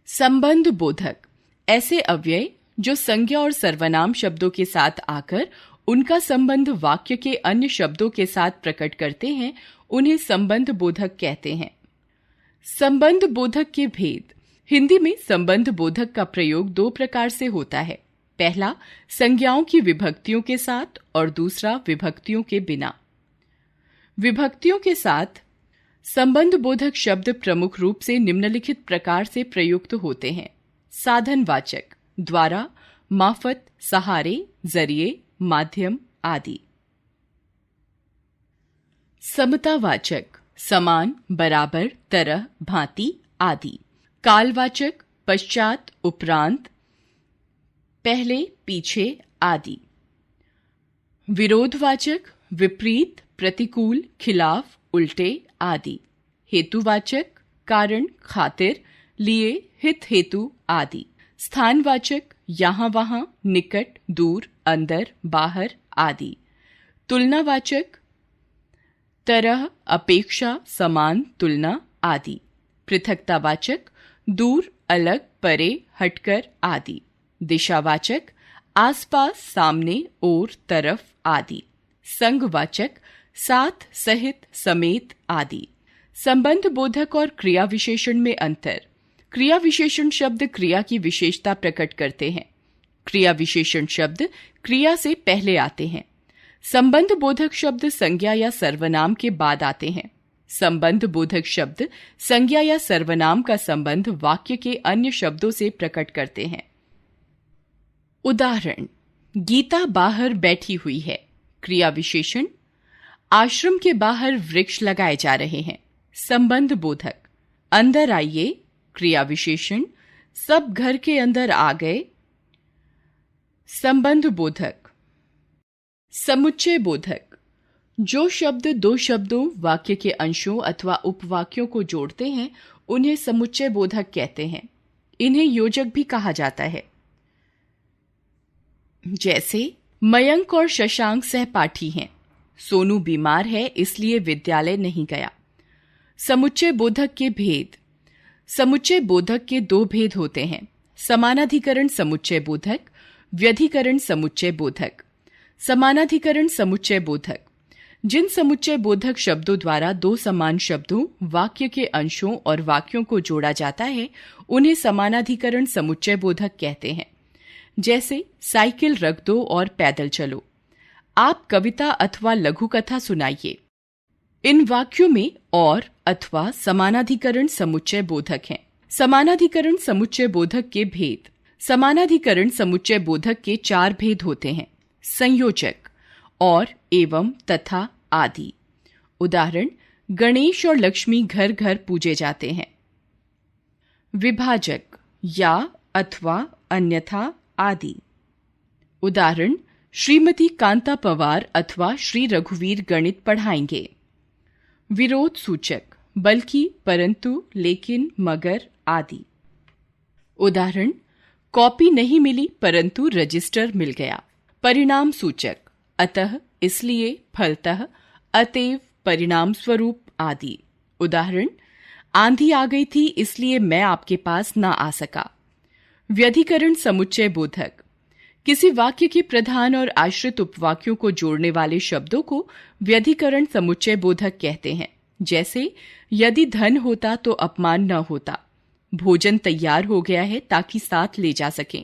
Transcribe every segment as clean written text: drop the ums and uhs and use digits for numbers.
संबंध बोधक ऐसे अव्यय जो संज्ञा और सर्वनाम शब्दों के साथ आकर उनका संबंध वाक्य के अन्य शब्दों के साथ प्रकट करते हैं, उन्हें संबंध बोधक कहते हैं। संबंध बोधक के भेद। हिंदी में संबंध बोधक का प्रयोग दो प्रकार से होता है। पहला संज्ञाओं की विभक्तियों के साथ और दूसरा विभक्तियों के बिना। विभक्तियों के साथ संबंध बोधक शब्द प्रमुख रूप से निम्नलिखित प्रकार से प्रयुक्त होते हैं। साधनवाचक, द्वारा, माफत, सहारे, जरिए, माध्यम आदि। समतावाचक, समान, बराबर, तरह, भांति आदि। कालवाचक, पश्चात, उपरांत, पहले, पीछे आदि। विरोधवाचक, विपरीत, प्रतिकूल, खिलाफ, उल्टे आदि। हेतुवाचक, कारण, खातिर, लिए, हित हेतु आदि। स्थानवाचक, यहाँ वहाँ, निकट, दूर, अंदर, बाहर आदि। तुलनावाचक, तरह, अपेक्षा, समान, तुलना आदि। पृथकतावाचक, दूर, अलग, परे, हटकर आदि। दिशावाचक, आसपास, सामने, ओर, तरफ आदि। संगवाचक, साथ, सहित, समेत आदि। संबंध बोधक और क्रिया विशेषण में अंतर। क्रिया विशेषण शब्द क्रिया की विशेषता प्रकट करते हैं। क्रिया विशेषण शब्द क्रिया से पहले आते हैं। संबंध बोधक शब्द संज्ञा या सर्वनाम के बाद आते हैं। संबंध बोधक शब्द संज्ञा या सर्वनाम का संबंध वाक्य के अन्य शब्दों से प्रकट करते हैं। उदाहरण, गीता बाहर बैठी हुई है। क्रिया विशेषण, आश्रम के बाहर वृक्ष लगाए जा रहे हैं। संबंध बोधक, अंदर आइए। क्रिया विशेषण, सब घर के अंदर आ गए। संबंध बोधक। समुच्चय बोधक, जो शब्द दो शब्दों, वाक्य के अंशों अथवा उपवाक्यों को जोड़ते हैं, उन्हें समुच्चय बोधक कहते हैं। इन्हें योजक भी कहा जाता है। जैसे मयंक और शशांक सहपाठी हैं। सोनू बीमार है इसलिए विद्यालय नहीं गया। समुच्चय बोधक के भेद। समुच्चय बोधक के दो भेद होते हैं, समानाधिकरण समुच्चय बोधक, व्यधिकरण समुच्चय बोधक। समानाधिकरण समुच्चय बोधक, जिन समुच्चय बोधक शब्दों द्वारा दो समान शब्दों, वाक्य के अंशों और वाक्यों को जोड़ा जाता है, उन्हें समानाधिकरण समुच्चय बोधक कहते हैं। जैसे साइकिल रख दो और पैदल चलो। आप कविता अथवा लघु कथा सुनाइए। इन वाक्यों में और अथवा समानाधिकरण समुच्चय बोधक हैं। समानाधिकरण समुच्चय बोधक के भेद। समानाधिकरण समुच्चय बोधक के चार भेद होते हैं। संयोजक, और, एवं, तथा आदि। उदाहरण, गणेश और लक्ष्मी घर घर पूजे जाते हैं। विभाजक, या, अथवा, अन्यथा आदि। उदाहरण, श्रीमती कांता पवार अथवा श्री रघुवीर गणित पढ़ाएंगे। विरोध सूचक, बल्कि, परंतु, लेकिन, मगर आदि। उदाहरण, कॉपी नहीं मिली परंतु रजिस्टर मिल गया। परिणाम सूचक, अतः, इसलिए, फलतः, अतएव, परिणाम स्वरूप आदि। उदाहरण, आंधी आ गई थी इसलिए मैं आपके पास ना आ सका। व्यधिकरण समुच्चय बोधक, किसी वाक्य के प्रधान और आश्रित उपवाक्यों को जोड़ने वाले शब्दों को व्यधिकरण समुच्चय बोधक कहते हैं। जैसे, यदि धन होता तो अपमान न होता। भोजन तैयार हो गया है ताकि साथ ले जा सकें।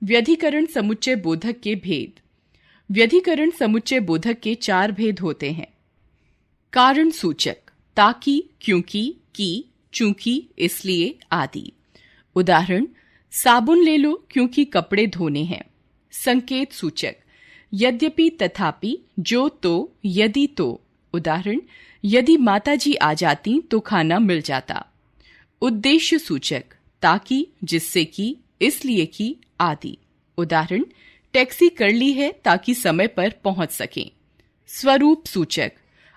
व्यधिकरण समुच्चय बोधक के भेद। व्यधिकरण समुच्चय बोधक के चार भेद होते हैं। कारण सूचक, ताकि, क्योंकि, की, चूंकि, इसलिए आदि। उदाहरण, साबुन ले लो क्योंकि कपड़े धोने हैं। संकेत सूचक, यद्यपि, तथापि, जो, तो, यदि, तो। उदाहरण, यदि माताजी आ जाती तो खाना मिल जाता। उद्देश्य सूचक, ताकि, जिससे कि, इसलिए कि आदि। उदाहरण, टैक्सी कर ली है ताकि समय पर पहुंच सकें। स्वरूप सूचक,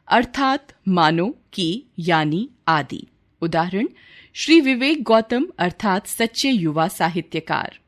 अर्थात, मानो, कि, यानी आदि। उदाहरण, श्री विवेक गौतम अर्थात सच्चे युवा साहित्यकार।